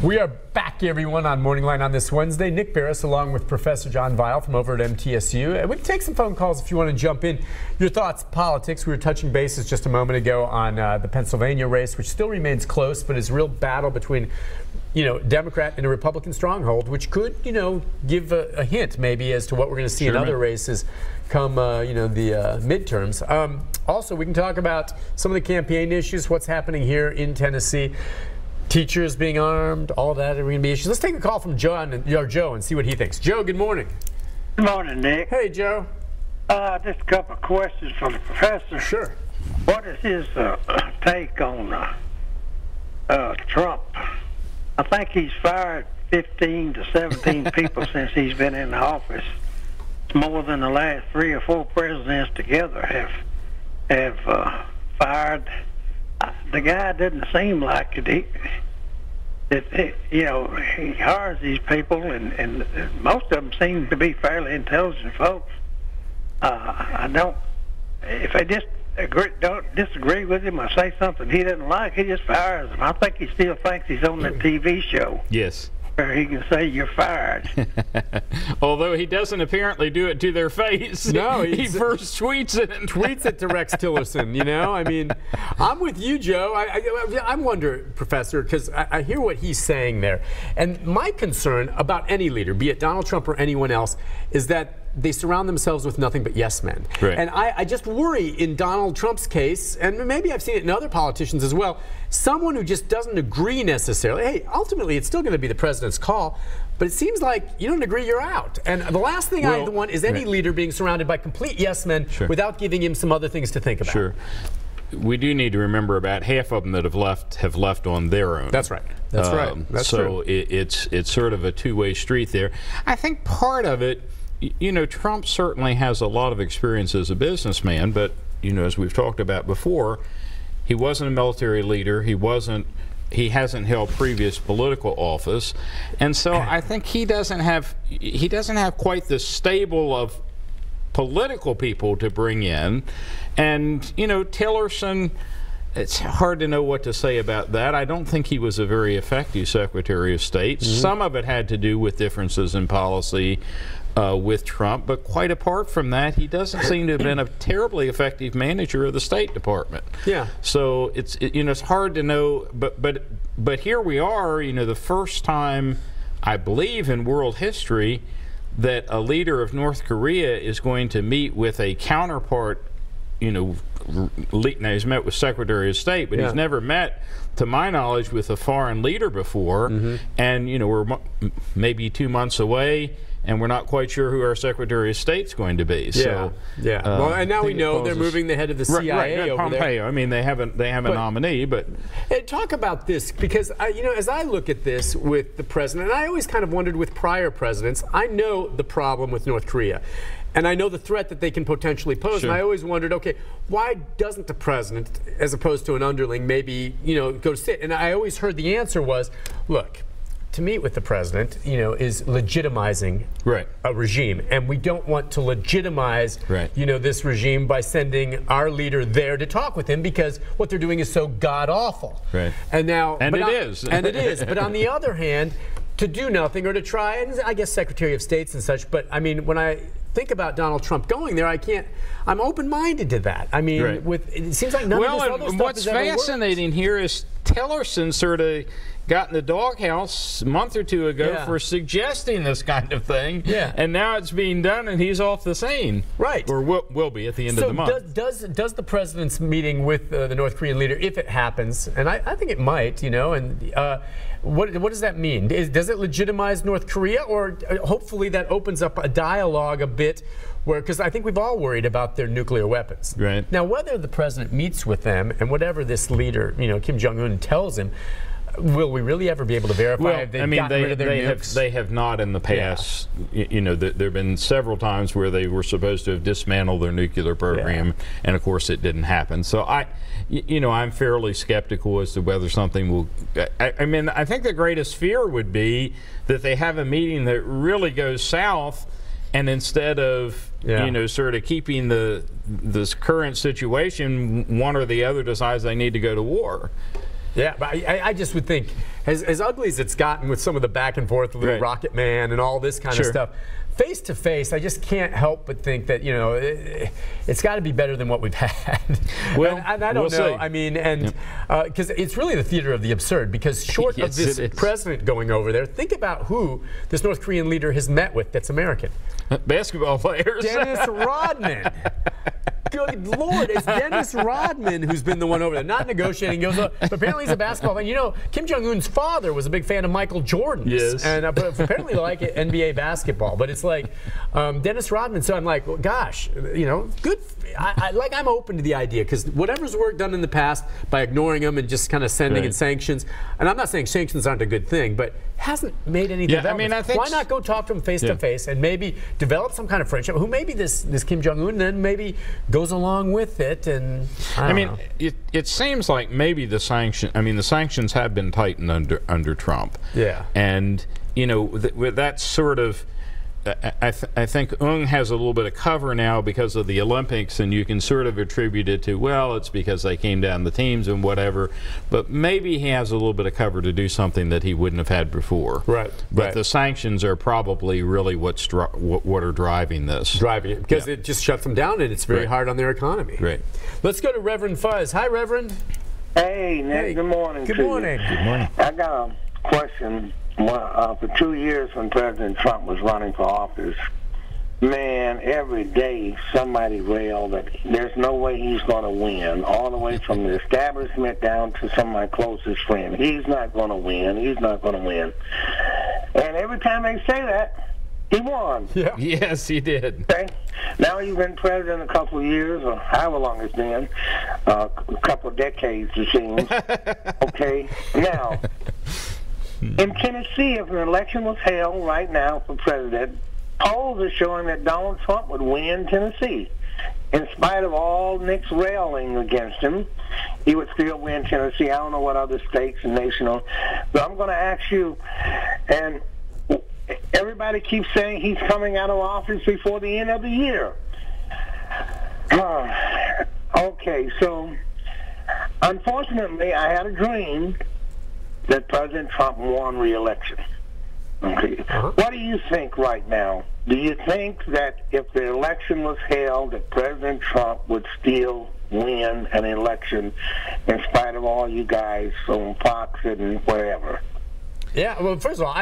We are back, everyone, on Morning Line on this Wednesday. Nick Beres, along with Professor John Weil from over at MTSU. And we can take some phone calls if you want to jump in. Your thoughts, politics. We were touching bases just a moment ago on the Pennsylvania race, which still remains close, but is a real battle between, Democrat and a Republican stronghold, which could, give a hint maybe as to what we're going to see in other races come, the midterms. Also, we can talk about some of the campaign issues, what's happening here in Tennessee. Teachers being armed, all that are going to be issues. Let's take a call from Joe and see what he thinks. Joe, good morning. Good morning, Nick. Hey, Joe. Just a couple of questions for the professor. Sure. What is his take on Trump? I think he's fired 15 to 17 people since he's been in the office. It's more than the last 3 or 4 presidents together have fired. The guy doesn't seem like it. He hires these people, and most of them seem to be fairly intelligent folks. If they don't disagree with him or say something he doesn't like, he just fires them. I think he still thinks he's on that TV show. Yes. Where he can say you're fired. Although he doesn't apparently do it to their face. No, he first tweets it and tweets it to Rex Tillerson. I mean, I'm with you, Joe. I wonder, Professor, because I hear what he's saying there, and my concern about any leader, be it Donald Trump or anyone else, is that they surround themselves with nothing but yes men. Right. And I just worry in Donald Trump's case, and maybe I've seen it in other politicians as well, someone who just doesn't agree necessarily. Hey, ultimately it's still going to be the president's call, but it seems like you don't agree, you're out. And the last thing I want is any leader being surrounded by complete yes men without giving him some other things to think about. Sure. We do need to remember about half of them that have left on their own. That's right. That's right. That's so true. It's sort of a two-way street there. I think part of it, Trump certainly has a lot of experience as a businessman, but, as we've talked about before, he wasn't a military leader. He hasn't held previous political office. And so I think he doesn't have quite the stable of political people to bring in. And, Tillerson, it's hard to know what to say about that. I don't think he was a very effective Secretary of State. Some of it had to do with differences in policy with Trump, but quite apart from that, he doesn't seem to have been a terribly effective manager of the State Department. Yeah. So it's hard to know, but here we are, the first time, I believe, in world history that a leader of North Korea is going to meet with a counterpart. Now he's met with Secretary of State, but he's never met, to my knowledge, with a foreign leader before. And we're maybe 2 months away, and we're not quite sure who our Secretary of State's going to be. So, well, and now we know they're moving the head of the CIA over Pompeo. there. I mean, they have a nominee, but talk about this, because as I look at this with the president, and I always kind of wondered with prior presidents, I know the problem with North Korea. And I know the threat that they can potentially pose. And I always wondered, okay, why doesn't the president, as opposed to an underling, maybe, go sit? And I always heard the answer was, look, to meet with the president, is legitimizing a regime. And we don't want to legitimize, this regime by sending our leader there to talk with him, because what they're doing is so god-awful. And now, it is. And it is. But on the other hand, to do nothing or to try, and I guess Secretary of States and such, but I mean, when I think about Donald Trump going there, I'm open-minded to that. I mean, it seems like none of this other stuff what's fascinating here is Tillerson sort of got in the doghouse a month or 2 ago for suggesting this kind of thing, and now it's being done, and he's off the scene. Or will be at the end of the month. Does the president's meeting with the North Korean leader, if it happens, and I think it might, and what does that mean? Does it legitimize North Korea, or hopefully that opens up a dialogue a bit, because I think we've all worried about their nuclear weapons. Now, whether the president meets with them and whatever this leader, Kim Jong-un, tells him, will we really ever be able to verify they've gotten rid of their nukes? They have not in the past. There have been several times where they were supposed to have dismantled their nuclear program, and of course it didn't happen. So I'm fairly skeptical as to whether something will. I mean, I think the greatest fear would be that they have a meeting that really goes south, and instead of sort of keeping this current situation, one or the other decides they need to go to war. Yeah, but I just would think as ugly as it's gotten with some of the back and forth, Little Rocket Man and all this kind of stuff, face to face, I just can't help but think that, you know, it's got to be better than what we've had. Well, and I don't know. I mean, and because it's really the theater of the absurd. Because short of this president going over there, think about who this North Korean leader has met with that's American. Basketball players. Dennis Rodman. Good Lord, it's Dennis Rodman who's been the one over there, not negotiating. Goes up, but apparently he's a basketball fan. You know, Kim Jong-un's father was a big fan of Michael Jordan. Yes. And but apparently like NBA basketball. But it's like Dennis Rodman. So I'm like, well, gosh, you know, good. I'm open to the idea because whatever's work done in the past by ignoring them and just kind of sending in sanctions. And I'm not saying sanctions aren't a good thing, but hasn't made any developments. I mean, I think why not go talk to him face to face and maybe develop some kind of friendship? Who maybe this Kim Jong-un then maybe goes along with it, and I mean, it seems like maybe the sanctions have been tightened under Trump. Yeah, and you know, with that sort of. I think Ung has a little bit of cover now because of the Olympics, and you can sort of attribute it to, well, it's because they came down the teams and whatever, but maybe he has a little bit of cover to do something that he wouldn't have had before. Right. But the sanctions are probably really what are driving this. Driving it, because it just shuts them down, and it's very hard on their economy. Right. Let's go to Reverend Fuzz. Hi, Reverend. Hey, Nick. Hey. Good morning. Good morning. Good morning. I got a question. For 2 years when President Trump was running for office, man, every day somebody railed that there's no way he's going to win, all the way from the establishment down to some of my closest friends. He's not going to win. He's not going to win. And every time they say that, he won. Yeah. Yes, he did. Okay. Now he's been president a couple of years, or however long it's been, a couple of decades, it seems. Okay. Now, in Tennessee, if an election was held right now for president, polls are showing that Donald Trump would win Tennessee. In spite of all Nick's railing against him, he would still win Tennessee. I don't know what other states and national, but I'm going to ask you, and everybody keeps saying he's coming out of office before the end of the year. Okay, so unfortunately, I had a dream that President Trump won re-election. Okay. What do you think right now? Do you think that if the election was held, that President Trump would still win an election in spite of all you guys on Fox and wherever? Yeah, well, first of all,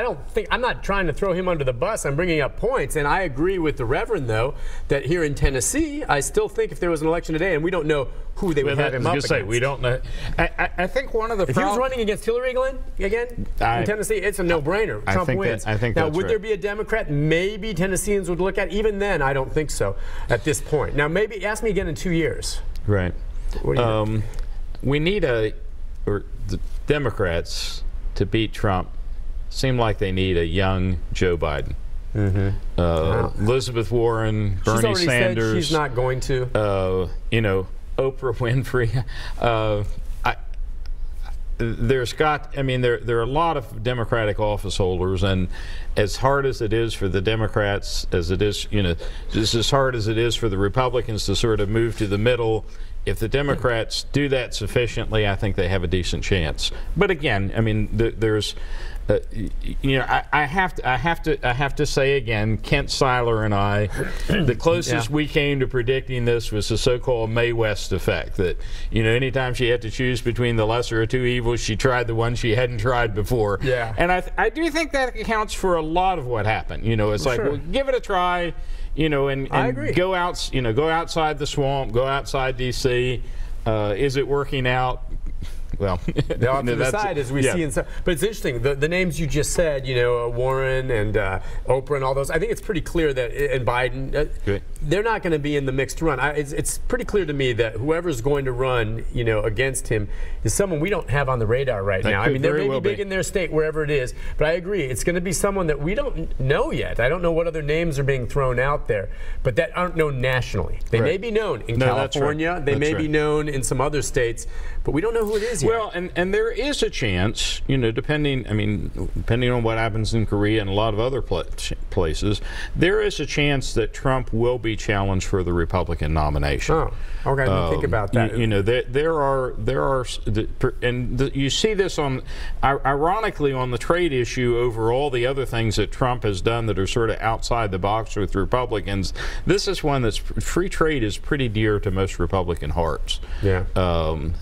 I'm not trying to throw him under the bus. I'm bringing up points, and I agree with the Reverend, though, that here in Tennessee, I still think if there was an election today, and we don't know who they would have him up against. We don't know. I think one of the if he was running against Hillary again in Tennessee, it's a no-brainer. Trump wins. I think now, that's would there be a Democrat maybe Tennesseans would look at? Even then, I don't think so at this point. Now, maybe ask me again in 2 years. Right. What do you think? We need the Democrats to beat Trump. Seem like they need a young Joe Biden. Elizabeth Warren, Bernie Sanders. Said she's not going to. You know, Oprah Winfrey. There are a lot of Democratic office holders, and as hard as it is for the Democrats, as it is, you know, just as hard as it is for the Republicans to sort of move to the middle, if the Democrats do that sufficiently, I think they have a decent chance. But again, I mean, there's. You know, I have to say again, Kent Seiler and I, the closest we came to predicting this was the so-called Mae West effect. That, you know, anytime she had to choose between the lesser of two evils, she tried the one she hadn't tried before. Yeah. And I do think that accounts for a lot of what happened. You know, it's like, well, give it a try. You know, and go out. You know, go outside the swamp. Go outside D.C. Is it working out? Well, they'll have to decide as we see. But it's interesting, the names you just said, you know, Warren and Oprah and all those, I think it's pretty clear that, and Biden, they're not going to be in the mixed run. It's pretty clear to me that whoever's going to run, you know, against him is someone we don't have on the radar right now. I mean, they may be big in their state, wherever it is, but I agree, it's going to be someone that we don't know yet. I don't know what other names are being thrown out there, but that aren't known nationally. They may be known in California, they may be known in some other states, but we don't know who it is yet. Well, and there is a chance, you know, depending on what happens in Korea and a lot of other places, there is a chance that Trump will be be challenged for the Republican nomination. Oh, okay. I didn't think about that. You know, there are, you see this on, ironically, on the trade issue over all the other things that Trump has done that are sort of outside the box with Republicans. This is one that's, free trade is pretty dear to most Republican hearts. Yeah.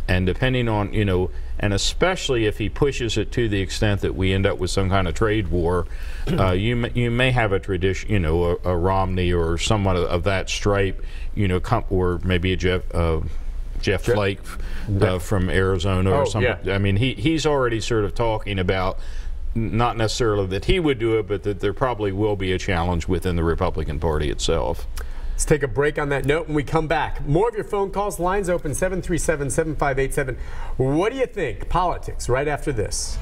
And depending on, you know, and especially if he pushes it to the extent that we end up with some kind of trade war, you may have a tradition, you know, a Romney or someone of that stripe, you know, or maybe a Jeff Flake from Arizona or something. Yeah. I mean, he's already sort of talking about not necessarily that he would do it, but that there probably will be a challenge within the Republican Party itself. Let's take a break on that note. When we come back, more of your phone calls. Lines open 737-7587. What do you think? Politics right after this.